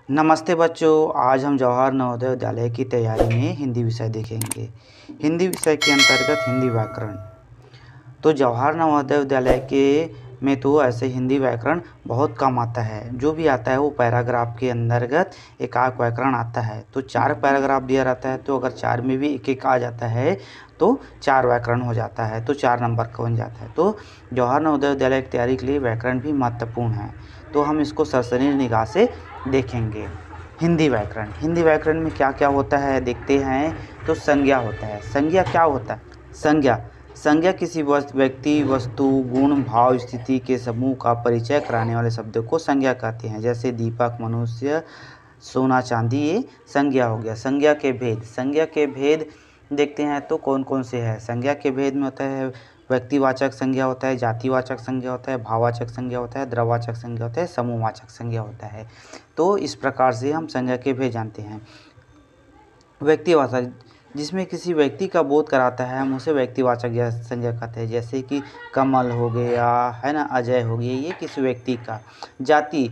नमस्ते बच्चों, आज हम जवाहर नवोदय विद्यालय की तैयारी में हिंदी विषय देखेंगे। हिंदी विषय के अंतर्गत हिंदी व्याकरण। तो जवाहर नवोदय विद्यालय के में तो ऐसे हिंदी व्याकरण बहुत कम आता है। जो भी आता है वो पैराग्राफ के अंतर्गत एकाक व्याकरण आता है। तो 4 पैराग्राफ दिया रहता है, तो अगर 4 में भी एक एक आ जाता है तो 4 व्याकरण हो जाता है, तो 4 नंबर का बन जाता है। तो जवाहर नवोदय विद्यालय की तैयारी के लिए व्याकरण भी महत्वपूर्ण है। तो हम इसको सरसरी निगाह से देखेंगे। हिंदी व्याकरण में क्या क्या होता है देखते हैं। तो संज्ञा होता है। संज्ञा क्या होता है? संज्ञा किसी व्यक्ति, वस्तु, गुण, भाव, स्थिति के समूह का परिचय कराने वाले शब्दों को संज्ञा कहते हैं। जैसे दीपक, मनुष्य, सोना, चांदी, ये संज्ञा हो गया। संज्ञा के भेद देखते हैं तो कौन कौन से हैं। संज्ञा के भेद में होता है व्यक्तिवाचक संज्ञा होता है, जातिवाचक संज्ञा होता है, भाववाचक संज्ञा होता है, द्रव्यवाचक संज्ञा होता है, समूहवाचक संज्ञा होता है। तो इस प्रकार से हम संज्ञा के भेद जानते हैं। व्यक्तिवाचक जिसमें किसी व्यक्ति का बोध कराता है, हम उसे व्यक्तिवाचक संज्ञा कहते हैं। जैसे कि कमल हो गया, है ना, अजय हो गया, ये किसी व्यक्ति का। जाति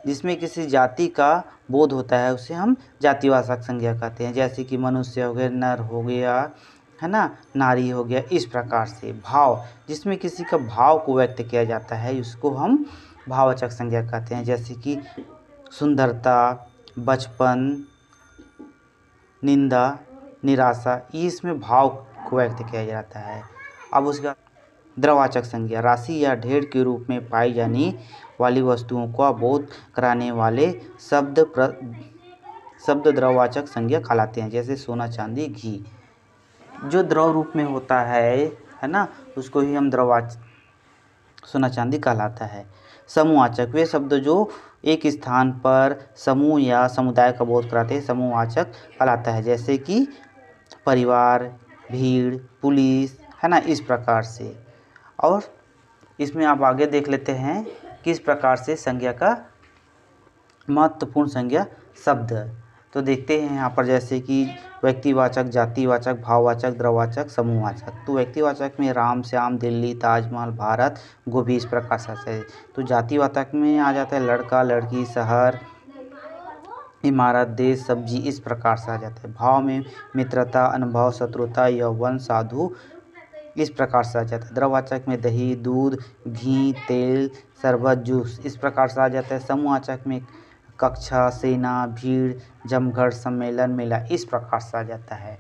जिसमें किसी जाति का बोध होता है उसे हम जातिवाचक संज्ञा कहते हैं। जैसे कि मनुष्य हो गया, नर हो गया, है ना, नारी हो गया। इस प्रकार से भाव जिसमें किसी का भाव को व्यक्त किया जाता है उसको हम भाववाचक संज्ञा कहते हैं। जैसे कि सुंदरता, बचपन, निंदा, निराशा, ये इसमें भाव को व्यक्त किया जाता है। अब उसका द्रव्यवाचक संज्ञा राशि या ढेर के रूप में पाई जाने वाली वस्तुओं का बोध कराने वाले शब्द द्रव्यवाचक संज्ञा कहलाते हैं। जैसे सोना, चांदी, घी, जो द्रव रूप में होता है ना, उसको ही हम सोना चांदी कहलाता है। समूहवाचक वे शब्द जो एक स्थान पर समूह या समुदाय का बोध कराते हैं, समूहवाचक कहलाता है। जैसे कि परिवार, भीड़, पुलिस, है ना, इस प्रकार से। और इसमें आप आगे देख लेते हैं किस प्रकार से संज्ञा का महत्वपूर्ण संज्ञा शब्द। तो देखते हैं यहाँ पर, जैसे कि व्यक्तिवाचक, जातिवाचक, भाववाचक, द्रव्यवाचक, समूहवाचक। तो व्यक्तिवाचक में राम, श्याम, दिल्ली, ताजमहल, भारत, गोभी, इस प्रकार से। तो जातिवाचक में आ जाता है लड़का, लड़की, शहर, इमारत, देश, सब्जी, इस प्रकार से आ जाता है। भाव में मित्रता, अनुभव, शत्रुता, यौवन, साधु, इस प्रकार से आ जाता है। द्रव्यवाचक में दही, दूध, घी, तेल, शरबत, जूस, इस प्रकार से आ जाता है। समूहवाचक में कक्षा, सेना, भीड़, जमघट, सम्मेलन, मेला, इस प्रकार से आ जाता है।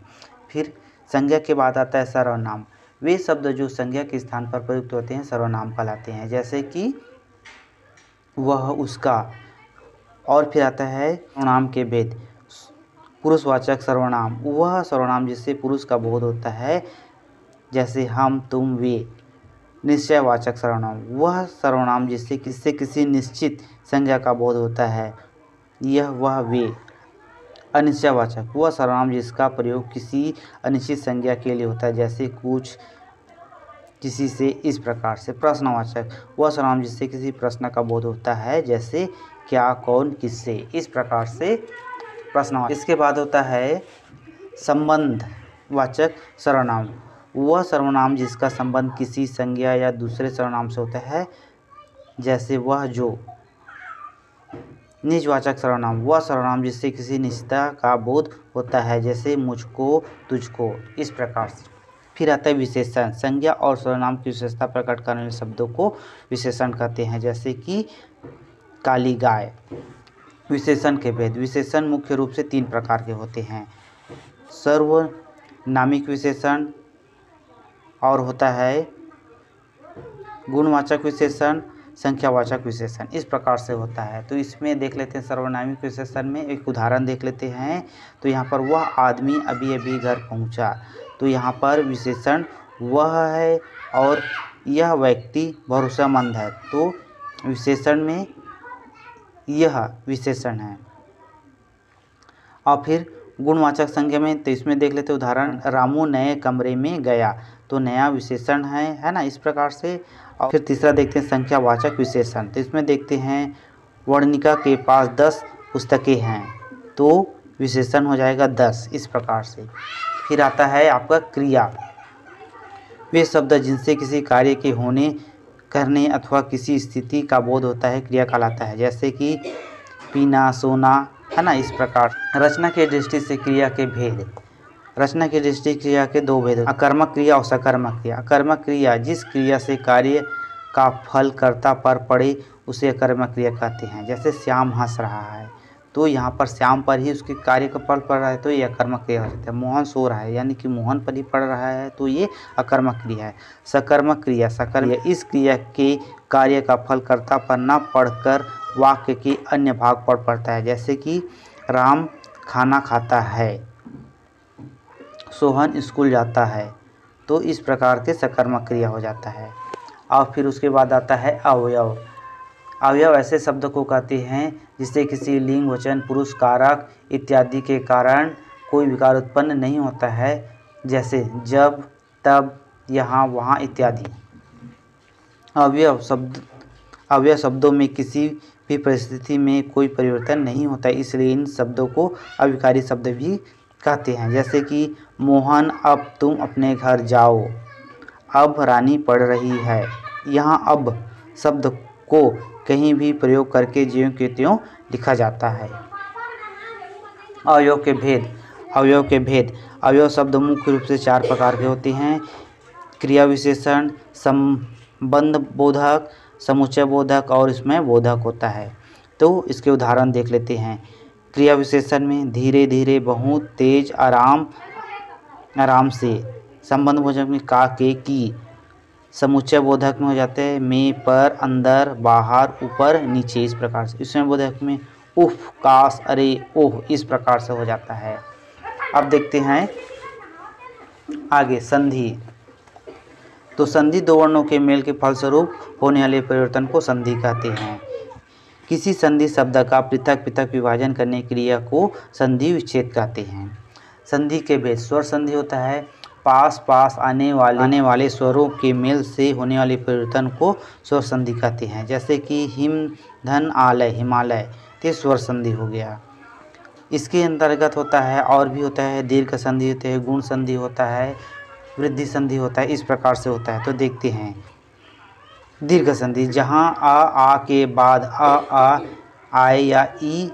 फिर संज्ञा के बाद आता है सर्वनाम। वे शब्द जो संज्ञा के स्थान पर प्रयुक्त होते हैं सर्वनाम कहलाते हैं। जैसे कि वह, उसका। और फिर आता है सर्वनाम के भेद। पुरुषवाचक सर्वनाम वह सर्वनाम जिससे पुरुष का बोध होता है, जैसे हम, तुम, वे। निश्चयवाचक सर्वनाम वह सर्वनाम जिससे किसी निश्चित संज्ञा का बोध होता है, यह, वह, वे। अनिश्चयवाचक वह सर्वनाम जिसका प्रयोग किसी अनिश्चित संज्ञा के लिए होता है, जैसे कुछ, किसी से, इस प्रकार से। प्रश्नवाचक वह सर्वनाम जिससे किसी प्रश्न का बोध होता है, जैसे क्या, कौन, किससे, इस प्रकार से प्रश्नवाचक। इसके बाद होता है संबंधवाचक सर्वनाम वह सर्वनाम जिसका संबंध किसी संज्ञा या दूसरे सर्वनाम से होता है, जैसे वह, जो। निजवाचक सर्वनाम वह सर्वनाम जिससे किसी निजता का बोध होता है, जैसे मुझको, तुझको, इस प्रकार से। फिर आता है विशेषण। संज्ञा और सर्वनाम की विशेषता प्रकट करने वाले शब्दों को विशेषण कहते हैं। जैसे कि काली गाय। विशेषण के भेद। विशेषण मुख्य रूप से 3 प्रकार के होते हैं। सर्वनामिक विशेषण, और होता है गुणवाचक विशेषण, संख्यावाचक विशेषण, इस प्रकार से होता है। तो इसमें देख लेते हैं सर्वनामिक विशेषण में एक उदाहरण देख लेते हैं। तो यहाँ पर वह आदमी अभी अभी घर पहुँचा। तो यहाँ पर विशेषण वह है और यह व्यक्ति भरोसेमंद है। तो विशेषण में यह विशेषण है। और फिर गुणवाचक संज्ञा में, तो इसमें देख लेते उदाहरण, रामू नए कमरे में गया। तो नया विशेषण है ना, इस प्रकार से। और फिर तीसरा देखते हैं संख्यावाचक विशेषण। तो इसमें देखते हैं वर्णिका के पास 10 पुस्तकें हैं, तो विशेषण हो जाएगा 10, इस प्रकार से। फिर आता है आपका क्रिया। वे शब्द जिनसे किसी कार्य के होने, करने अथवा किसी स्थिति का बोध होता है, क्रिया कहलाता है। जैसे कि पीना, सोना, है ना। इस प्रकार रचना की दृष्टि से क्रिया के भेद। रचना की दृष्टि क्रिया के दो भेद, अकर्मक क्रिया और सकर्मक क्रिया। अकर्मक क्रिया जिस क्रिया से कार्य का फल कर्ता पर पड़े उसे अकर्मक क्रिया कहते हैं। जैसे श्याम हंस रहा है तो यहाँ पर श्याम पर ही उसके कार्य का फल पड़ रहा है तो ये अकर्मक क्रिया हो जाता है। मोहन सो रहा है यानी कि मोहन पर ही पड़ रहा है तो ये अकर्मक क्रिया है। सकर्मक क्रिया, सकर्मक इस क्रिया के कार्य का फल कर्ता पर न पढ़कर वाक्य के अन्य भाग पर पड़ता है। जैसे कि राम खाना खाता है, सोहन स्कूल जाता है, तो इस प्रकार के सकर्मक क्रिया हो जाता है। और फिर उसके बाद आता है अवयव। अवयव ऐसे शब्द को कहते हैं जिससे किसी लिंग, वचन, पुरुष, कारक इत्यादि के कारण कोई विकार उत्पन्न नहीं होता है, जैसे जब, तब, यहाँ, वहाँ इत्यादि। अवयव शब्दों में किसी भी परिस्थिति में कोई परिवर्तन नहीं होता है, इसलिए इन शब्दों को अविकारी शब्द भी कहते हैं। जैसे कि मोहन अब तुम अपने घर जाओ, अब रानी पढ़ रही है। यहाँ अब शब्द को कहीं भी प्रयोग करके ज्यों के त्यों लिखा जाता है। अवयव के भेद। अवयव शब्द मुख्य रूप से 4 प्रकार के होते हैं। क्रिया विशेषण, संबंध बोधक, समुच्चय बोधक और इसमें बोधक होता है। तो इसके उदाहरण देख लेते हैं। क्रिया विशेषण में धीरे धीरे, बहुत तेज, आराम से। संबंध बोधक में का, के, की। समुच्चय बोधक में हो जाते हैं में, पर, अंदर, बाहर, ऊपर, नीचे, इस प्रकार से। इसमें बोधक में उफ, काश, अरे, ओह, इस प्रकार से हो जाता है। अब देखते हैं आगे संधि। तो संधि दो वर्णों के मेल के फलस्वरूप होने वाले परिवर्तन को संधि कहते हैं। किसी संधि शब्द का पृथक पृथक विभाजन करने की क्रिया को संधि विच्छेद कहते हैं। संधि के भेद। स्वर संधि होता है पास पास आने वाले स्वरों के मेल से होने वाले परिवर्तन को स्वर संधि कहते हैं। जैसे कि हिम, धन, आलय, हिमालय, तो स्वर संधि हो गया। इसके अंतर्गत होता है और भी होता है दीर्घ संधि होते हैं, गुण संधि होता है, वृद्धि संधि होता है, इस प्रकार से होता है। तो देखते हैं दीर्घ संधि, जहाँ आ के बाद आ आए या ई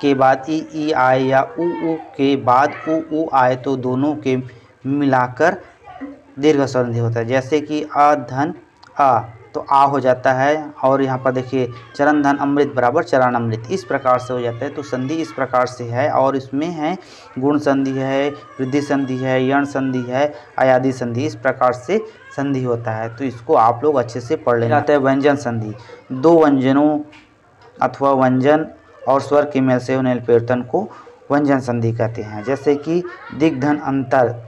के बाद ई आए या उ के बाद उ आए तो दोनों के मिलाकर दीर्घ संधि होता है। जैसे कि धन आ तो आ हो जाता है और यहाँ पर देखिए चरण धन अमृत बराबर चरण अमृत, इस प्रकार से हो जाता है। तो संधि इस प्रकार से है और इसमें है गुण संधि है, वृद्धि संधि है, यण संधि है, अयादि संधि, इस प्रकार से संधि होता है। तो इसको आप लोग अच्छे से पढ़ लेना। आता है व्यंजन संधि। दो व्यंजनों अथवा व्यंजन और स्वर के मेल से होने वाले परिवर्तन को व्यंजन संधि कहते हैं। जैसे कि दिग्धन अंतर,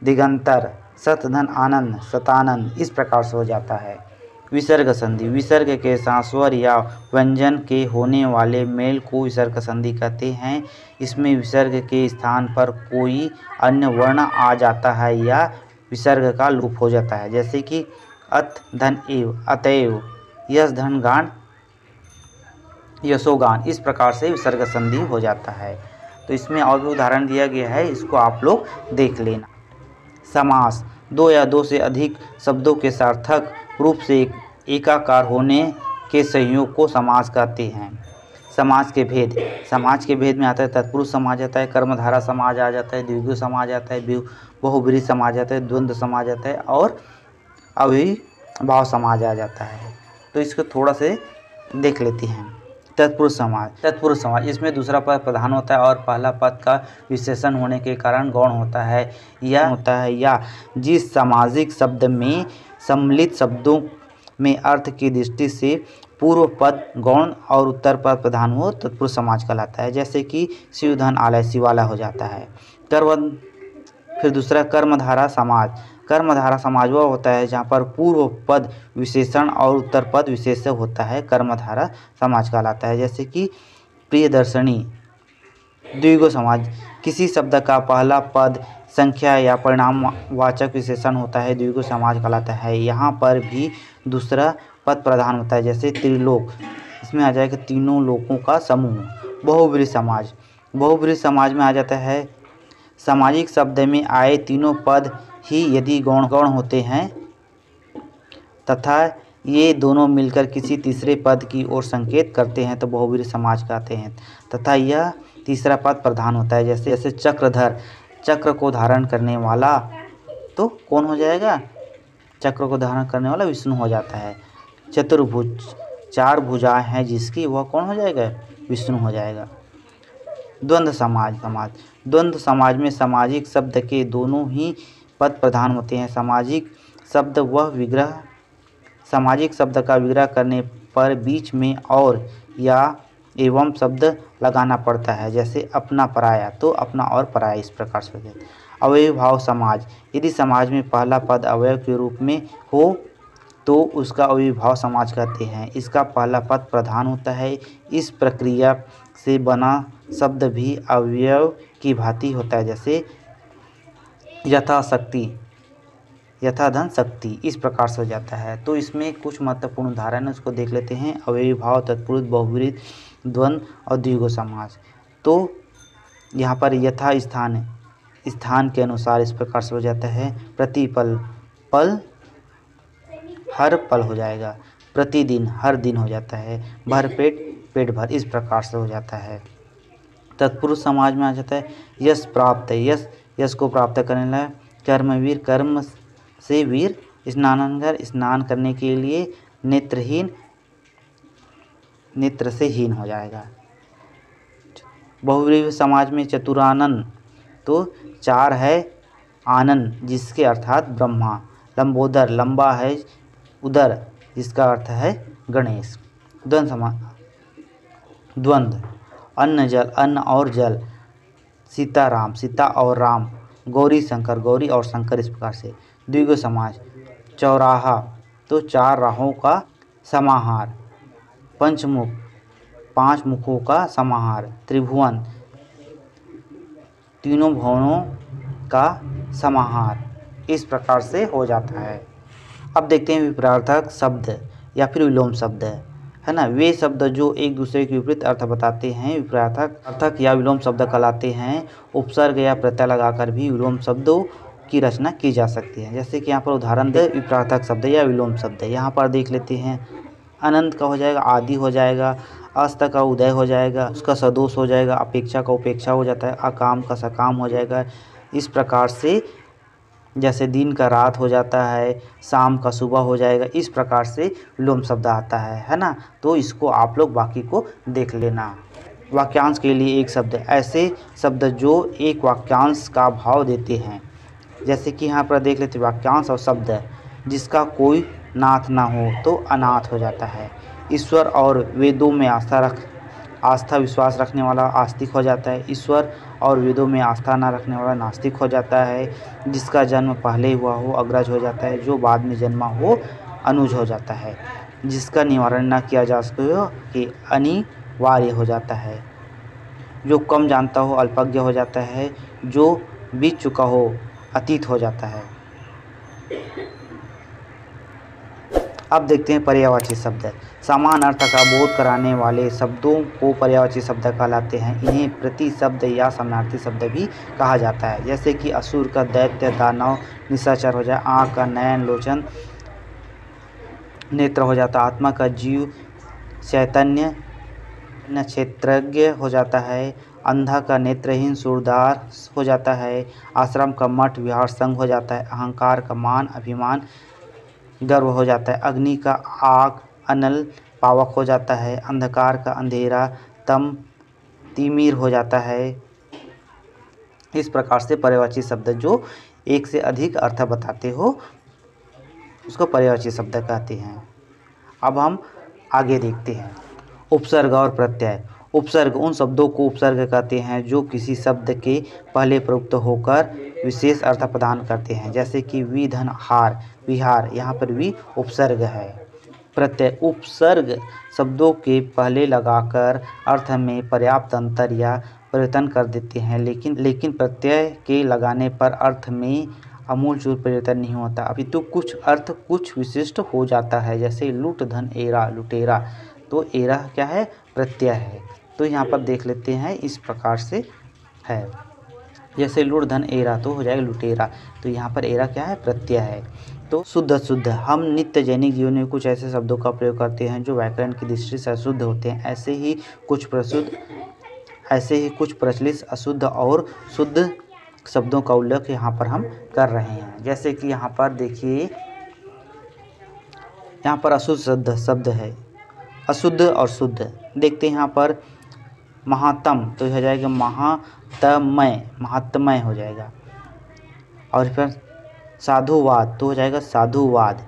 दिगंतर, सतधन आनंद, सतानंद, इस प्रकार से हो जाता है। विसर्ग संधि। विसर्ग के साथ स्वर या व्यंजन के होने वाले मेल को विसर्ग संधि कहते हैं। इसमें विसर्ग के स्थान पर कोई अन्य वर्ण आ जाता है या विसर्ग का लोप हो जाता है। जैसे कि अत धन एव, अतएव, यश धन गान, यशोगान, इस प्रकार से विसर्ग संधि हो जाता है। तो इसमें और भी उदाहरण दिया गया है, इसको आप लोग देख लेना। समास। दो या दो से अधिक शब्दों के सार्थक रूप से एकाकार होने के संयोग को समास कहते हैं। समास के भेद। समाज के भेद में आता है तत्पुरुष समाज आता है, कर्मधारा समाज आ जाता है, द्विगु समाज आता है, बहुब्रीहि समाज आता है, द्वंद्व समाज आता है और अविभाव समाज आ जाता है। तो इसको थोड़ा से देख लेते हैं। तत्पुरुष समाज, इसमें दूसरा पद प्रधान होता है और पहला पद का विशेषण होने के कारण गौण होता है या जिस सामाजिक शब्द में सम्मिलित शब्दों में अर्थ की दृष्टि से पूर्व पद गौण और उत्तर पद प्रधान हो तत्पुरुष समाज कहलाता है। जैसे कि शिवधन आलय, शिवालय हो जाता है। फिर दूसरा कर्मधारा समाज। कर्मधारा समाज वह होता है जहाँ पर पूर्व पद विशेषण और उत्तर पद विशेष्य होता है, कर्मधारा समाज कहलाता है। जैसे कि प्रियदर्शनी। द्विगु समाज। किसी शब्द का पहला पद संख्या या परिणामवाचक विशेषण होता है, द्विगु समाज कहलाता है। यहाँ पर भी दूसरा पद प्रधान होता है। जैसे त्रिलोक, इसमें आ जाएगा तीनों लोकों का समूह। बहुब्रीहि समाज। बहुब्रीहि समाज में आ जाता है सामाजिक शब्द में आए तीनों पद ही यदि गौण होते हैं तथा ये दोनों मिलकर किसी तीसरे पद की ओर संकेत करते हैं तो बहुव्रीहि समाज कहते हैं तथा यह तीसरा पद प्रधान होता है। जैसे जैसे चक्रधर, चक्र को धारण करने वाला तो कौन हो जाएगा? चक्र को धारण करने वाला विष्णु हो जाता है। चतुर्भुज, चार भुजाएं हैं जिसकी, वह कौन हो जाएगा? विष्णु हो जाएगा। द्वंद्व समाज, द्वंद्व समाज में सामाजिक शब्द के दोनों ही पद प्रधान होते हैं। सामाजिक शब्द का विग्रह करने पर बीच में और या एवं शब्द लगाना पड़ता है। जैसे अपना पराया तो अपना और पराया, इस प्रकार से हो जाता है। अवयवी भाव समाज, यदि समाज में पहला पद अवयव के रूप में हो तो उसका अवयवी भाव समाज कहते हैं। इसका पहला पद प्रधान होता है। इस प्रक्रिया से बना शब्द भी अवयव की भांति होता है। जैसे यथाशक्ति, यथा धन शक्ति, इस प्रकार से हो जाता है। तो इसमें कुछ महत्वपूर्ण उदाहरण है, उसको देख लेते हैं। अवयवी भाव, तत्पुरुष, बहुव्रीहि, द्वंद्व और द्विगु समाज। तो यहाँ पर यथा स्थान के अनुसार इस प्रकार से हो जाता है। प्रतिपल, पल हर पल हो जाएगा। प्रतिदिन, हर दिन हो जाता है। भरपेट, पेट भर, इस प्रकार से हो जाता है। तत्पुरुष समाज में आ जाता है यश प्राप्त, यश को प्राप्त करने लगा। कर्मवीर, कर्म से वीर। स्नानानगर, स्नान करने के लिए। नेत्रहीन, नेत्र से हीन हो जाएगा। बहुव्रीहि समाज में चतुरानन, तो चार है आनन जिसके अर्थात ब्रह्मा। लंबोदर, लंबा है उदर जिसका अर्थ है गणेश। द्वंद्व समाज, द्वंद्व, अन्न जल, अन्न और जल। सीता राम, सीता और राम। गौरी शंकर, गौरी और शंकर, इस प्रकार से। द्विगु समाज, चौराहा, तो चार राहों का समाहार। पंचमुख, पांच मुखों का समाहार। त्रिभुवन, तीनों भुवनों का समाहार, इस प्रकार से हो जाता है। अब देखते हैं विपरीतार्थक शब्द या फिर विलोम शब्द, है ना। वे शब्द जो एक दूसरे के विपरीत अर्थ बताते हैं विपरीतार्थक या विलोम शब्द कहलाते हैं। उपसर्ग या प्रत्यय लगाकर भी विलोम शब्दों की रचना की जा सकती है। जैसे कि यहाँ पर उदाहरण दे विपरीतार्थक शब्द या विलोम शब्द। यहाँ पर देख लेते हैं। अनंत का हो जाएगा आदि हो जाएगा। अस्त का उदय हो जाएगा, उसका सदोष हो जाएगा। अपेक्षा का उपेक्षा हो जाता है। अकाम का सकाम हो जाएगा। इस प्रकार से जैसे दिन का रात हो जाता है, शाम का सुबह हो जाएगा। इस प्रकार से विलोम शब्द आता है ना। तो इसको आप लोग बाकी को देख लेना। वाक्यांश के लिए एक शब्द, ऐसे शब्द जो एक वाक्यांश का भाव देते हैं। जैसे कि यहाँ पर देख लेते वाक्यांश और शब्द जिसका कोई नाथ ना हो तो अनाथ हो जाता है। ईश्वर और वेदों में आस्था विश्वास रखने वाला आस्तिक हो जाता है। ईश्वर और वेदों में आस्था न रखने वाला नास्तिक हो जाता है। जिसका जन्म पहले हुआ हो अग्रज हो जाता है। जो बाद में जन्मा हो अनुज हो जाता है। जिसका निवारण न किया जा सके हो कि अनिवार्य हो जाता है। जो कम जानता हो अल्पज्ञ हो जाता है। जो बीत चुका हो अतीत हो जाता है। अब देखते हैं पर्यायवाची शब्द। समान अर्थ का बोध कराने वाले शब्दों को पर्यायवाची शब्द कहलाते हैं। इन्हें प्रति शब्द या समानार्थी शब्द भी कहा जाता है। जैसे कि असुर का दैत्य, दानव, निशाचर हो जाए। आँख का नयन, लोचन, नेत्र हो जाता है। आत्मा का जीव, चैतन्य, क्षेत्रज्ञ हो जाता है। अंधा का नेत्रहीन, सूरदार हो जाता है। आश्रम का मठ, विहार, संघ हो जाता है। अहंकार का मान, अभिमान, गर्व हो जाता है। अग्नि का आग, अनल, पावक हो जाता है। अंधकार का अंधेरा, तम, तिमिर हो जाता है। इस प्रकार से पर्यायवाची शब्द जो एक से अधिक अर्थ बताते हो उसको पर्यायवाची शब्द कहते हैं। अब हम आगे देखते हैं उपसर्ग और प्रत्यय। उपसर्ग उन शब्दों को उपसर्ग कहते हैं जो किसी शब्द के पहले प्रयुक्त होकर विशेष अर्थ प्रदान करते हैं। जैसे कि विधन, हार, विहार, यहाँ पर भी उपसर्ग है। प्रत्यय उपसर्ग शब्दों के पहले लगाकर अर्थ में पर्याप्त अंतर या परिवर्तन कर देते हैं। लेकिन प्रत्यय के लगाने पर अर्थ में आमूलचूल परिवर्तन नहीं होता, अपितु कुछ अर्थ कुछ विशिष्ट हो जाता है। जैसे लूट, धन, एरा, लुटेरा, तो एरा क्या है? प्रत्यय है। तो यहाँ पर देख लेते हैं इस प्रकार से है। जैसे लूट, धन, एरा तो हो जाएगा लुटेरा। तो यहाँ पर एरा क्या है? प्रत्यय है। तो शुद्ध अशुद्ध, हम नित्य दैनिक जीवन में कुछ ऐसे शब्दों का प्रयोग करते हैं जो व्याकरण की दृष्टि से अशुद्ध होते हैं। ऐसे ही कुछ प्रचलित अशुद्ध और शुद्ध शब्दों का उल्लेख यहाँ पर हम कर रहे हैं। जैसे कि यहाँ पर देखिए, यहाँ पर अशुद्ध शब्द है, अशुद्ध और शुद्ध। देखते हैं यहाँ पर महात्म तो हो जाएगा महात्मय, महात्मय हो जाएगा। और फिर साधुवाद तो हो जाएगा साधुवाद।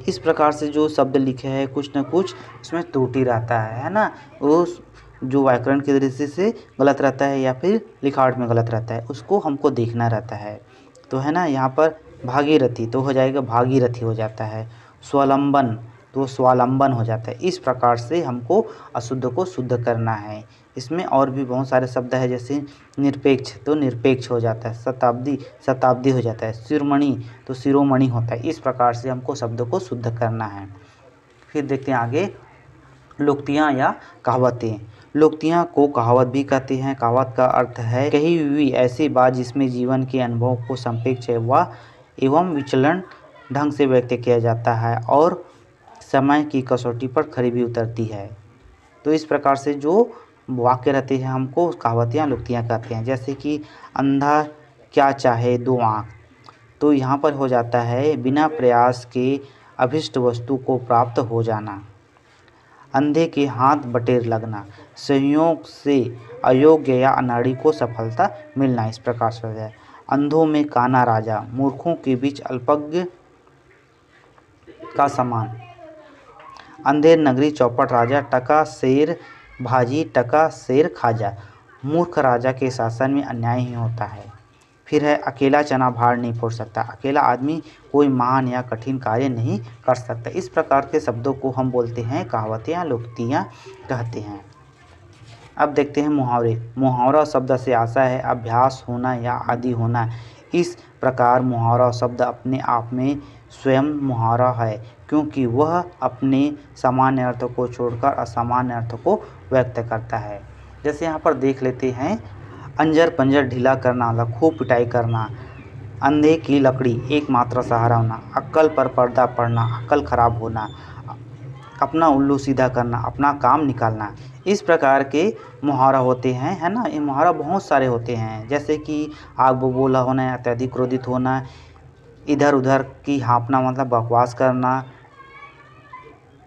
इस प्रकार से जो शब्द लिखे हैं कुछ न कुछ उसमें त्रुटि रहता है ना, वो जो व्याकरण की दृष्टि से गलत रहता है या फिर लिखावट में गलत रहता है, उसको हमको देखना रहता है। तो है ना, यहाँ पर भागीरथी तो हो जाएगा भागीरथी हो जाता है। स्वावलंबन तो स्वावलंबन हो जाता है। इस प्रकार से हमको अशुद्ध को शुद्ध करना है। इसमें और भी बहुत सारे शब्द हैं, जैसे निरपेक्ष तो निरपेक्ष हो जाता है, शताब्दी शताब्दी हो जाता है, शिरोमणि तो शिरोमणि होता है। इस प्रकार से हमको शब्द को शुद्ध करना है। फिर देखते हैं आगे, लोकोक्तियाँ या कहावतें। लोकोक्तियाँ को कहावत भी कहते हैं। कहावत का अर्थ है कही हुई ऐसी बात जिसमें जीवन के अनुभव को संक्षेप एवं विचलन ढंग से व्यक्त किया जाता है और समय की कसौटी पर खरी भी उतरती है। तो इस प्रकार से जो वाक्य रहते हैं हमको कहावतियाँ लोकोक्तियाँ कहते हैं। जैसे कि अंधा क्या चाहे दो आँख, तो यहाँ पर हो जाता है बिना प्रयास के अभिष्ट वस्तु को प्राप्त हो जाना। अंधे के हाथ बटेर लगना, संयोग से अयोग्य या अनाड़ी को सफलता मिलना। इस प्रकार से हो जाए। अंधों में काना राजा, मूर्खों के बीच अल्पज्ञ का समान। अंधेर नगरी चौपट राजा, टका शेर भाजी टका शेर खाजा। मूर्ख राजा के शासन में अन्याय ही होता है। फिर है अकेला चना भार नहीं फोड़ सकता, अकेला आदमी कोई महान या कठिन कार्य नहीं कर सकता। इस प्रकार के शब्दों को हम बोलते हैं कहावतें या लोकोक्तियाँ कहते हैं। अब देखते हैं मुहावरे। मुहावरा शब्द से आशा है अभ्यास होना या आदि होना। इस प्रकार मुहावरा शब्द अपने आप में स्वयं मुहावरा है, क्योंकि वह अपने सामान्य अर्थ को छोड़कर असामान्य अर्थ को व्यक्त करता है। जैसे यहाँ पर देख लेते हैं, अंजर पंजर ढीला करना, लखों पिटाई करना, अंधे की लकड़ी एकमात्र सहारा होना, अक्ल पर पर्दा पड़ना, अक्ल खराब होना, अपना उल्लू सीधा करना, अपना काम निकालना। इस प्रकार के मुहावरा होते हैं, है ना। ये मुहावरा बहुत सारे होते हैं, जैसे कि आग बबूला होना, अत्यधिक क्रोधित होना, इधर उधर की हाँफना मतलब बकवास करना,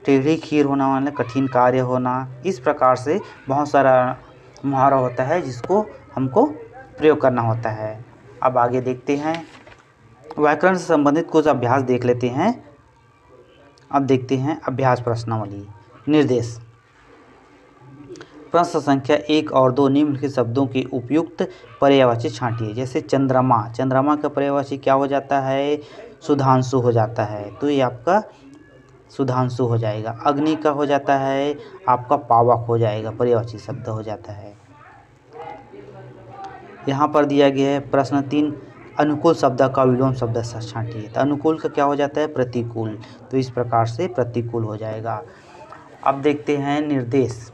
टेढ़ी खीर होना मतलब कठिन कार्य होना। इस प्रकार से बहुत सारा मुहावरा होता है जिसको हमको प्रयोग करना होता है। अब आगे देखते हैं, व्याकरण से संबंधित कुछ अभ्यास देख लेते हैं। अब देखते हैं अभ्यास प्रश्नावली। निर्देश। प्रश्न संख्या 1 और 2 निम्नलिखित शब्दों के उपयुक्त पर्यायवाची छांटिए। जैसे चंद्रमा, चंद्रमा का पर्यायवाची क्या हो जाता है? सुधांशु हो जाता है, तो ये आपका सुधांशु हो जाएगा। अग्नि का हो जाता है आपका पावक हो जाएगा, पर्यायवाची शब्द हो जाता है। यहाँ पर दिया गया है प्रश्न 3, अनुकूल शब्द का विलोम शब्द छांटिए। तो अनुकूल का क्या हो जाता है? प्रतिकूल, तो इस प्रकार से प्रतिकूल हो जाएगा। अब देखते हैं निर्देश।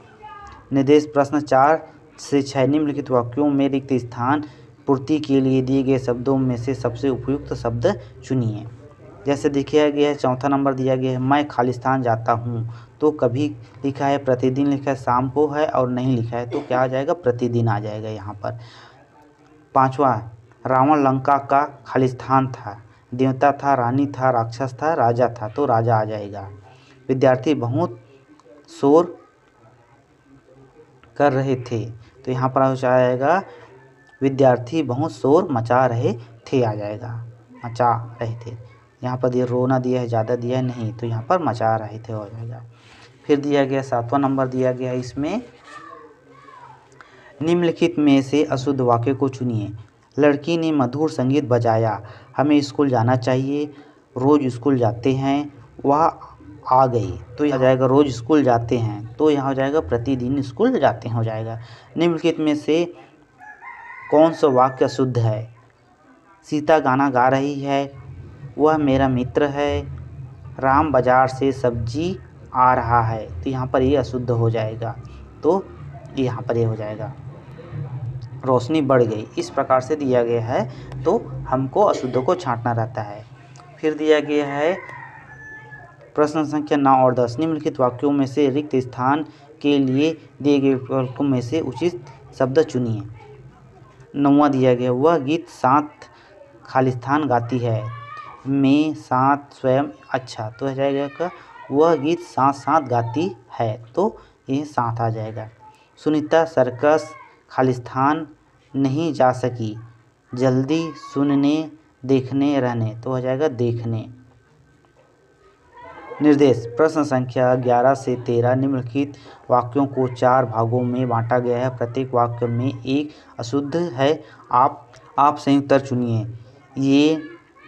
निर्देश प्रश्न 4 से 6 निम्नलिखित वाक्यों में रिक्त स्थान पूर्ति के लिए दिए गए शब्दों में से सबसे उपयुक्त शब्द चुनिए। जैसे दिखाया गया है, चौथा नंबर दिया गया है मैं खालिस्तान जाता हूँ, तो कभी लिखा है प्रतिदिन लिखा है, शाम को है और नहीं लिखा है तो क्या आ जाएगा? प्रतिदिन आ जाएगा यहाँ पर। 5वां, रावण लंका का खालिस्तान था, देवता था, रानी था, राक्षस था, राजा था, तो राजा आ जाएगा। विद्यार्थी बहुत शोर कर रहे थे, तो यहाँ पर आ जाएगा विद्यार्थी बहुत शोर मचा रहे थे, आ जाएगा मचा रहे थे। यहाँ पर दिया रोना दिया है, ज़्यादा दिया है नहीं, तो यहाँ पर मचा रहे थे हो जाएगा। फिर दिया गया 7वां नंबर दिया गया है, इसमें निम्नलिखित में से अशुद्ध वाक्य को चुनिए। लड़की ने मधुर संगीत बजाया, हमें स्कूल जाना चाहिए, रोज़ स्कूल जाते हैं, वह आ गई, तो यह जाएगा रोज़ स्कूल जाते हैं, तो यहाँ हो जाएगा प्रतिदिन स्कूल जाते हैं हो जाएगा। निम्नलिखित में से कौन सा वाक्य अशुद्ध है? सीता गाना गा रही है, वह मेरा मित्र है, राम बाजार से सब्जी आ रहा है, तो यहाँ पर ये अशुद्ध हो जाएगा, तो यहाँ पर ये हो जाएगा। रोशनी बढ़ गई, इस प्रकार से दिया गया है, तो हमको अशुद्ध को छांटना रहता है। फिर दिया गया है प्रश्न संख्या 9 और 10, निम्नलिखित वाक्यों में से रिक्त स्थान के लिए दिए गए विकल्पों में से उचित शब्द चुनिए। 9वां दिया गया, वह गीत साथ खालिस्तान गाती है, मैं साथ स्वयं अच्छा, तो हो जाएगा का वह गीत साथ साथ गाती है, तो ये साथ आ जाएगा। सुनीता सर्कस खालिस्तान नहीं जा सकी, जल्दी सुनने देखने रहने, तो हो जाएगा देखने। निर्देश प्रश्न संख्या 11 से 13, निम्नलिखित वाक्यों को 4 भागों में बांटा गया है, प्रत्येक वाक्य में एक अशुद्ध है, आप सही उत्तर चुनिए। ये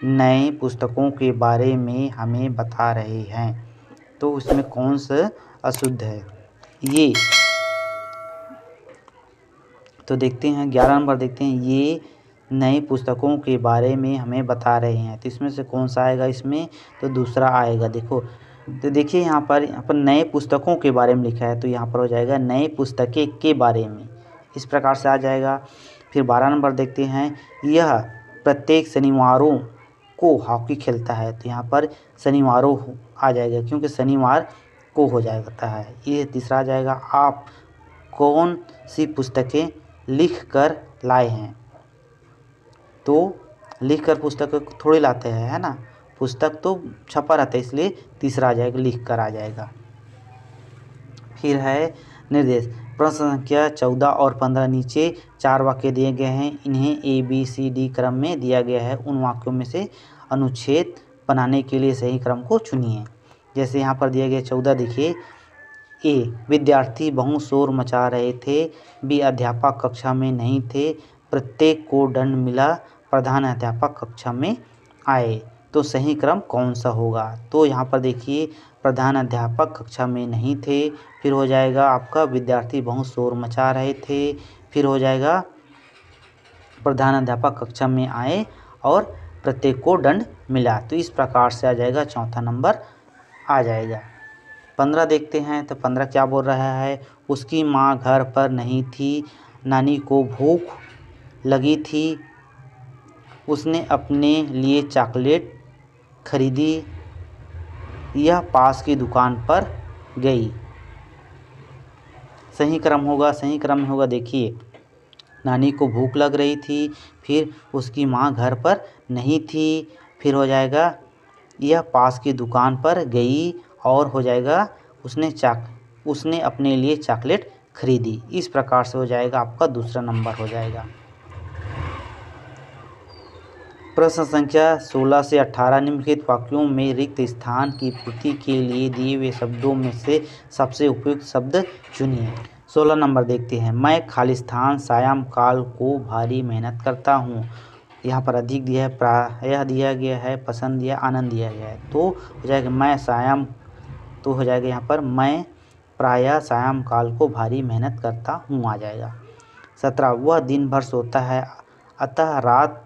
नए पुस्तकों के बारे में हमें बता रहे हैं, तो उसमें कौन सा अशुद्ध है ये, तो देखते हैं 11 नंबर देखते हैं, ये नई पुस्तकों के बारे में हमें बता रहे हैं, तो इसमें से कौन सा आएगा इसमें, तो दूसरा आएगा। देखो तो देखिए यहाँ पर नए पुस्तकों के बारे में लिखा है, तो यहाँ पर हो जाएगा नए पुस्तकें के बारे में, इस प्रकार से आ जाएगा। फिर 12 नंबर देखते हैं, यह प्रत्येक शनिवारों को हॉकी खेलता है, तो यहाँ पर शनिवारों आ जाएगा क्योंकि शनिवार को हो जाता है। ये तीसरा आ जाएगा, आप कौन सी पुस्तकें लिख कर लाए हैं, तो लिख कर पुस्तक थोड़ी लाते हैं, है ना, पुस्तक तो छपा रहता है, इसलिए तीसरा आ जाएगा, लिख कर आ जाएगा। फिर है निर्देश प्रश्न संख्या 14 और 15, नीचे 4 वाक्य दिए गए हैं, इन्हें ABCD क्रम में दिया गया है, उन वाक्यों में से अनुच्छेद बनाने के लिए सही क्रम को चुनिए। जैसे यहाँ पर दिया गया 14 देखिए, ए विद्यार्थी बहुत शोर मचा रहे थे, बी अध्यापक कक्षा में नहीं थे, प्रत्येक को दंड मिला, प्रधान अध्यापक कक्षा में आए, तो सही क्रम कौन सा होगा, तो यहाँ पर देखिए प्रधान अध्यापक कक्षा में नहीं थे, फिर हो जाएगा आपका विद्यार्थी बहुत शोर मचा रहे थे, फिर हो जाएगा प्रधान अध्यापक कक्षा में आए और प्रत्येक को दंड मिला, तो इस प्रकार से आ जाएगा, चौथा नंबर आ जाएगा। 15 देखते हैं, तो 15 क्या बोल रहा है, उसकी माँ घर पर नहीं थी, नानी को भूख लगी थी, उसने अपने लिए चॉकलेट खरीदी, यह पास की दुकान पर गई, सही क्रम होगा, सही क्रम में होगा देखिए, नानी को भूख लग रही थी, फिर उसकी माँ घर पर नहीं थी, फिर हो जाएगा यह पास की दुकान पर गई, और हो जाएगा उसने अपने लिए चॉकलेट खरीदी, इस प्रकार से हो जाएगा आपका दूसरा नंबर हो जाएगा। प्रश्न संख्या 16 से 18, निम्नलिखित वाक्यों में रिक्त स्थान की पूर्ति के लिए दिए हुए शब्दों में से सबसे उपयुक्त शब्द चुनिए। 16 नंबर देखते हैं, मैं खालिस्तान सायं काल को भारी मेहनत करता हूँ, यहाँ पर अधिक दिया है, प्रायः दिया गया है, पसंद दिया, आनंद दिया गया है, तो हो जाएगा मैं सायं, तो हो जाएगा यहाँ पर मैं प्रायः सायं काल को भारी मेहनत करता हूँ आ जाएगा। 17, वह दिन भर सोता है, अतः रात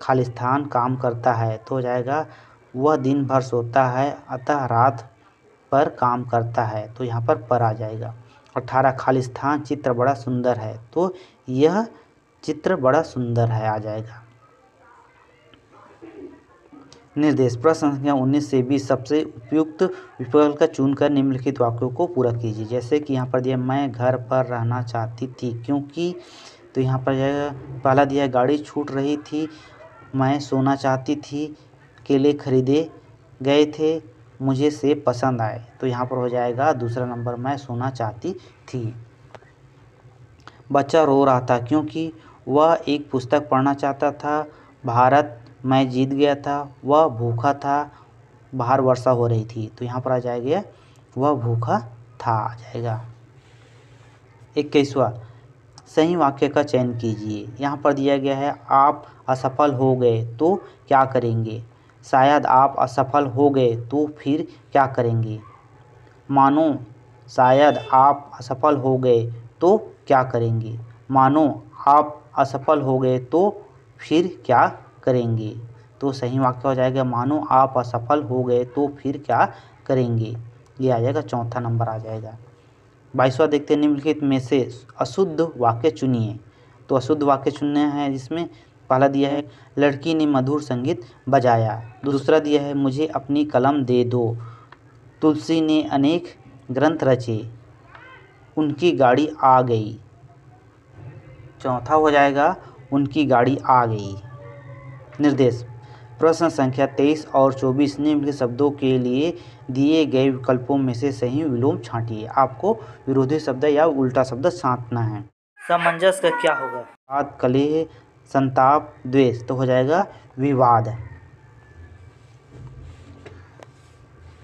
खालिस्तान काम करता है, तो हो जाएगा वह दिन भर सोता है, अतः रात पर काम करता है, तो यहाँ पर आ जाएगा। 18, खालिस्तान चित्र बड़ा सुंदर है, तो यह चित्र बड़ा सुंदर है आ जाएगा। निर्देश प्रश्न संख्या 19 से 20, सबसे उपयुक्त विकल्प का चुनकर निम्नलिखित वाक्यों को पूरा कीजिए। जैसे कि यहाँ पर दिया, मैं घर पर रहना चाहती थी क्योंकि, तो यहाँ पर जाएगा पहला दिया गाड़ी छूट रही थी, मैं सोना चाहती थी, केले खरीदे गए थे, मुझे सेब पसंद आए, तो यहाँ पर हो जाएगा दूसरा नंबर मैं सोना चाहती थी। बच्चा रो रहा था क्योंकि वह एक पुस्तक पढ़ना चाहता था, भारत मैं जीत गया था, वह भूखा था, बाहर वर्षा हो रही थी, तो यहाँ पर आ जाएगा वह भूखा था आ जाएगा। 21वां, सही वाक्य का चयन कीजिए। यहाँ पर दिया गया है आप असफल हो गए तो क्या करेंगे, शायद आप असफल हो गए तो फिर क्या करेंगे, मानो शायद आप असफल हो गए तो क्या करेंगे, मानो आप असफल हो गए तो फिर क्या करेंगे, तो सही वाक्य हो जाएगा मानो आप असफल हो गए तो फिर क्या करेंगे, ये आ जाएगा, चौथा नंबर आ जाएगा। 22वां देखते हैं, निम्नलिखित में से अशुद्ध वाक्य चुनिए, तो अशुद्ध वाक्य चुनना है जिसमें, पहला दिया है लड़की ने मधुर संगीत बजाया। दूसरा दिया है मुझे अपनी कलम दे दो। तुलसी ने अनेक ग्रंथ रचे, उनकी गाड़ी आ गई। चौथा हो जाएगा उनकी गाड़ी आ गई। निर्देश प्रश्न संख्या 23 और 24 निम्नलिखित शब्दों के लिए दिए गए विकल्पों में से सही विलोम छांटिए। आपको विरोधी शब्द या उल्टा शब्द छांटना है। सामंजस्य का क्या होगा? विवाद, कलह, संताप, द्वेष। तो हो जाएगा विवाद।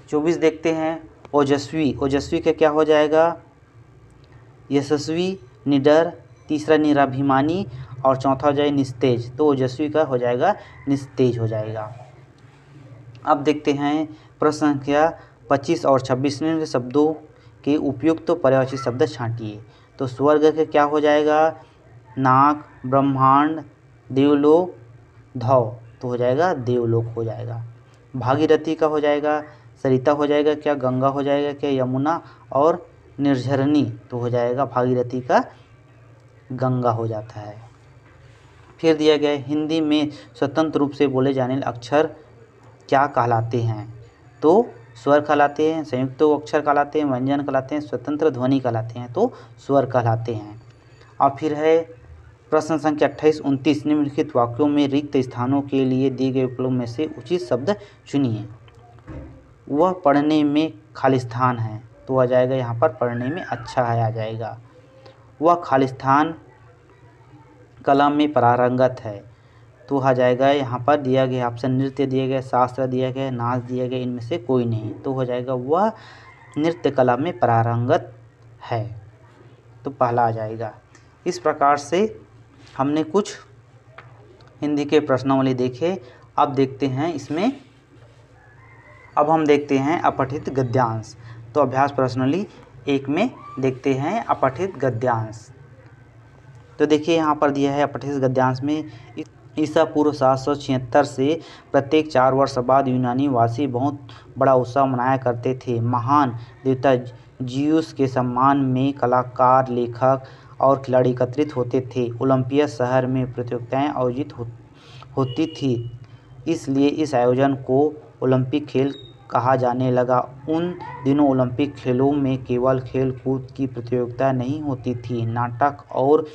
24 देखते हैं ओजस्वी। ओजस्वी का क्या हो जाएगा? यशस्वी, निडर, तीसरा निराभिमानी और चौथा हो जाए निस्तेज। तो ओजस्वी का हो जाएगा निस्तेज हो जाएगा। अब देखते हैं प्रश्न संख्या 25 और 26 में शब्दों के उपयुक्त तो पर्यायवाची शब्द छांटिए। तो स्वर्ग का क्या हो जाएगा? नाक, ब्रह्मांड, देवलोक, धौ। तो हो जाएगा देवलोक हो जाएगा। भागीरथी का हो जाएगा सरिता हो जाएगा क्या? गंगा हो जाएगा क्या? यमुना और निर्झरनी। तो हो जाएगा भागीरथी का गंगा हो जाता है। फिर दिया गया हिंदी में स्वतंत्र रूप से बोले जाने वाले अक्षर क्या कहलाते हैं? तो स्वर कहलाते हैं, संयुक्त अक्षर कहलाते हैं, व्यंजन कहलाते हैं, स्वतंत्र ध्वनि कहलाते हैं। तो स्वर कहलाते हैं। और फिर है प्रश्न संख्या 28, 29 निम्नलिखित वाक्यों में रिक्त स्थानों के लिए दिए गए विकल्पों में से उचित शब्द चुनिए। वह पढ़ने में खालिस्तान है। तो आ जाएगा यहाँ पर पढ़ने में अच्छा है आ जाएगा। वह खालिस्तान कला में पारंगत है। तो आ जाएगा यहाँ पर दिया गया ऑप्शन नृत्य दिया गया, शास्त्र दिया गया, नाच दिया गया, इनमें से कोई नहीं। तो हो जाएगा वह नृत्य कला में पारंगत है। तो पहला आ जाएगा। इस प्रकार से हमने कुछ हिंदी के प्रश्नावली देखे। अब देखते हैं इसमें अब हम देखते हैं अपठित गद्यांश। तो अभ्यास प्रश्नावली 1 में देखते हैं अपठित गद्यांश। तो देखिए यहाँ पर दिया है अपठित गद्यांश में ईसा पूर्व 776 से प्रत्येक 4 वर्ष बाद यूनानी वासी बहुत बड़ा उत्सव मनाया करते थे। महान देवता जियूस के सम्मान में कलाकार, लेखक और खिलाड़ी एकत्रित होते थे। ओलंपियस शहर में प्रतियोगिताएं आयोजित होती थी, इसलिए इस आयोजन को ओलंपिक खेल कहा जाने लगा। उन दिनों ओलंपिक खेलों में केवल खेल कूद की प्रतियोगिता नहीं होती थी, नाटक और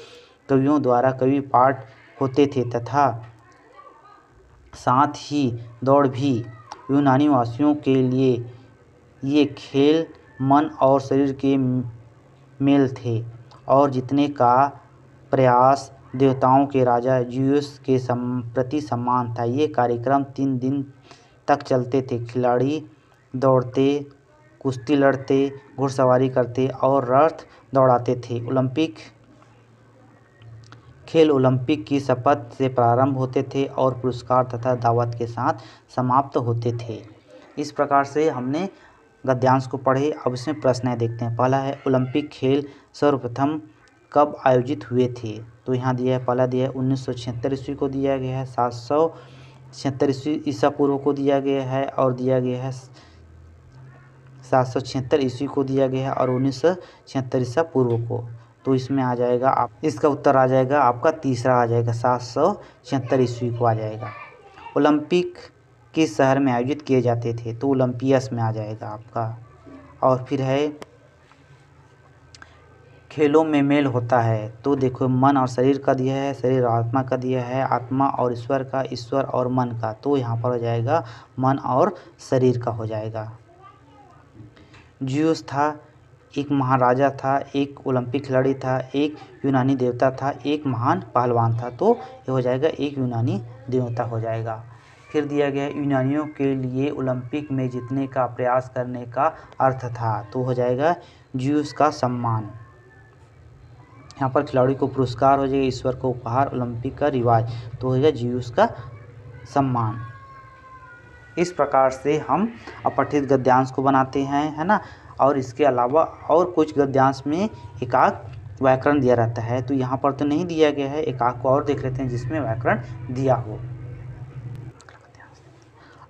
कवियों द्वारा कवि पाठ होते थे तथा साथ ही दौड़ भी। यूनानी वासियों के लिए ये खेल मन और शरीर के मेल थे और जीतने का प्रयास देवताओं के राजा जियूस के प्रति सम्मान था। ये कार्यक्रम 3 दिन तक चलते थे। खिलाड़ी दौड़ते, कुश्ती लड़ते, घुड़सवारी करते और रथ दौड़ाते थे। खेल ओलंपिक की शपथ से प्रारंभ होते थे और पुरस्कार तथा दावत के साथ समाप्त होते थे। इस प्रकार से हमने गद्यांश को पढ़े। अब इसमें प्रश्न देखते हैं। पहला है ओलंपिक खेल सर्वप्रथम कब आयोजित हुए थे? तो यहाँ दिया है पहला दिया है 1976 ईस्वी को दिया गया है, 776 ईस्वी ईसा पूर्व को दिया गया है और दिया गया है 776 ईस्वी को दिया गया है और 1976 ईसा पूर्व को। तो इसमें आ जाएगा इसका उत्तर आ जाएगा आपका तीसरा आ जाएगा 776 ईस्वी को आ जाएगा। ओलंपिक किस शहर में आयोजित किए जाते थे? तो ओलंपियस में आ जाएगा आपका। और फिर है खेलों में मेल होता है। तो देखो मन और शरीर का दिया है, शरीर और आत्मा का दिया है, आत्मा और ईश्वर का, ईश्वर और मन का। तो यहाँ पर हो जाएगा मन और शरीर का हो जाएगा। जियूस था, एक महाराजा था, एक ओलंपिक खिलाड़ी था, एक यूनानी देवता था, एक महान पहलवान था। तो ये हो जाएगा एक यूनानी देवता हो जाएगा। फिर दिया गया यूनानियों के लिए ओलंपिक में जीतने का प्रयास करने का अर्थ था। तो हो जाएगा जियूस का सम्मान। यहाँ पर खिलाड़ी को पुरस्कार हो जाएगा, ईश्वर को उपहार, ओलंपिक का रिवाज। तो हो जाएगा जियूस का सम्मान। इस प्रकार से हम अपठित गद्यांश को बनाते हैं, है ना। और इसके अलावा और कुछ गद्यांश में एकाक व्याकरण दिया रहता है। तो यहाँ पर तो नहीं दिया गया है, एकाक को और देख लेते हैं जिसमें व्याकरण दिया हो।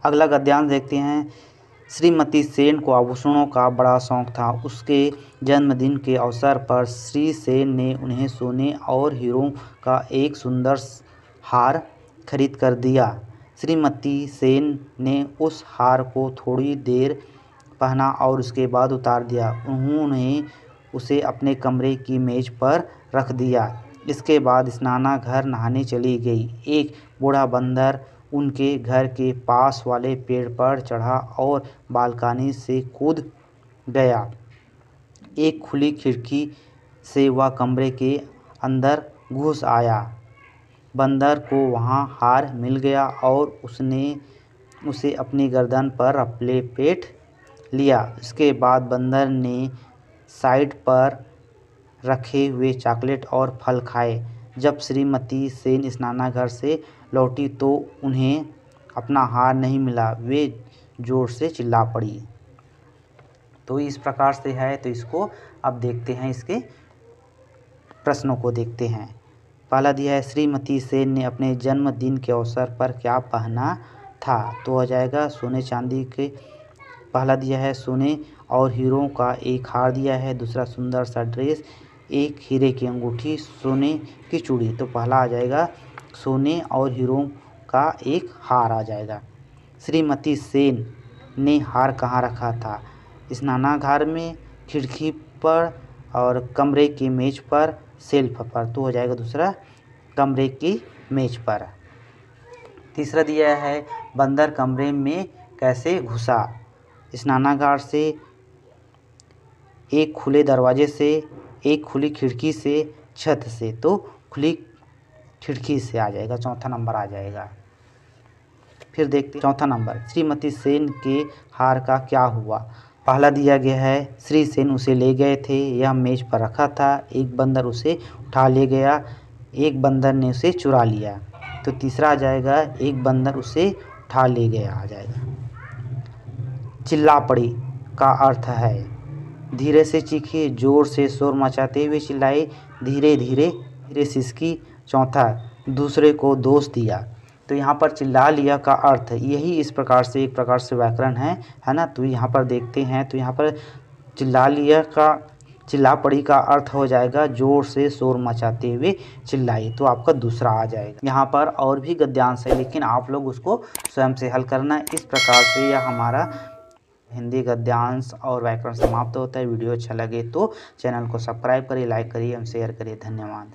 अगला गद्यांश देखते हैं। श्रीमती सेन को आभूषणों का बड़ा शौक था। उसके जन्मदिन के अवसर पर श्री सेन ने उन्हें सोने और हीरों का एक सुंदर हार खरीद कर दिया। श्रीमती सेन ने उस हार को थोड़ी देर पहना और उसके बाद उतार दिया। उन्होंने उसे अपने कमरे की मेज पर रख दिया। इसके बाद स्नानाघर नहाने चली गई। एक बूढ़ा बंदर उनके घर के पास वाले पेड़ पर चढ़ा और बालकनी से कूद गया। एक खुली खिड़की से वह कमरे के अंदर घुस आया। बंदर को वहाँ हार मिल गया और उसने उसे अपनी गर्दन पर लपेट लिया। इसके बाद बंदर ने साइड पर रखे हुए चॉकलेट और फल खाए। जब श्रीमती सेन स्नानागार से लौटी तो उन्हें अपना हार नहीं मिला। वे जोर से चिल्ला पड़ी। तो इस प्रकार से है। तो इसको अब देखते हैं, इसके प्रश्नों को देखते हैं। पहला दिया है, श्रीमती सेन ने अपने जन्मदिन के अवसर पर क्या पहना था? तो हो जाएगा सोने चांदी के। पहला दिया है सोने और हीरों का एक हार दिया है। दूसरा सुंदर सा ड्रेस, एक हीरे की अंगूठी, सोने की चूड़ी। तो पहला आ जाएगा सोने और हीरों का एक हार आ जाएगा। श्रीमती सेन ने हार कहाँ रखा था? स्नानागार में, खिड़की पर और कमरे की मेज पर, शेल्फ पर। तो हो जाएगा दूसरा कमरे की मेज पर। तीसरा दिया है, बंदर कमरे में कैसे घुसा? स्नानागार से, एक खुले दरवाजे से, एक खुली खिड़की से, छत से। तो खुली खिड़की से आ जाएगा, चौथा नंबर आ जाएगा। फिर देखते चौथा नंबर, श्रीमती सेन के हार का क्या हुआ? पहला दिया गया है, श्री सेन उसे ले गए थे, यह मेज पर रखा था। एक बंदर उसे उठा ले गया, एक बंदर ने उसे चुरा लिया। तो तीसरा आ जाएगा, एक बंदर उसे उठा ले गया आ जाएगा। चिल्ला पड़ी का अर्थ है धीरे से चीखी, जोर से शोर मचाते हुए चिल्लाई, धीरे धीरे धीरे सिसकी। चौथा, दूसरे को दोष दिया। तो यहाँ पर चिल्ला लिया का अर्थ यही इस प्रकार से एक प्रकार से व्याकरण है ना। तो यहाँ पर देखते हैं, तो यहाँ पर चिल्ला लिया का, चिल्ला पड़ी का अर्थ हो जाएगा जोर से शोर मचाते हुए चिल्लाई। तो आपका दूसरा आ जाएगा। यहाँ पर और भी गद्यांश है, लेकिन आप लोग उसको स्वयं से हल करना। इस प्रकार से यह हमारा हिंदी गद्यांश और व्याकरण समाप्त होता है। वीडियो अच्छा लगे तो चैनल को सब्सक्राइब करिए, लाइक करिए एवं शेयर करिए। धन्यवाद।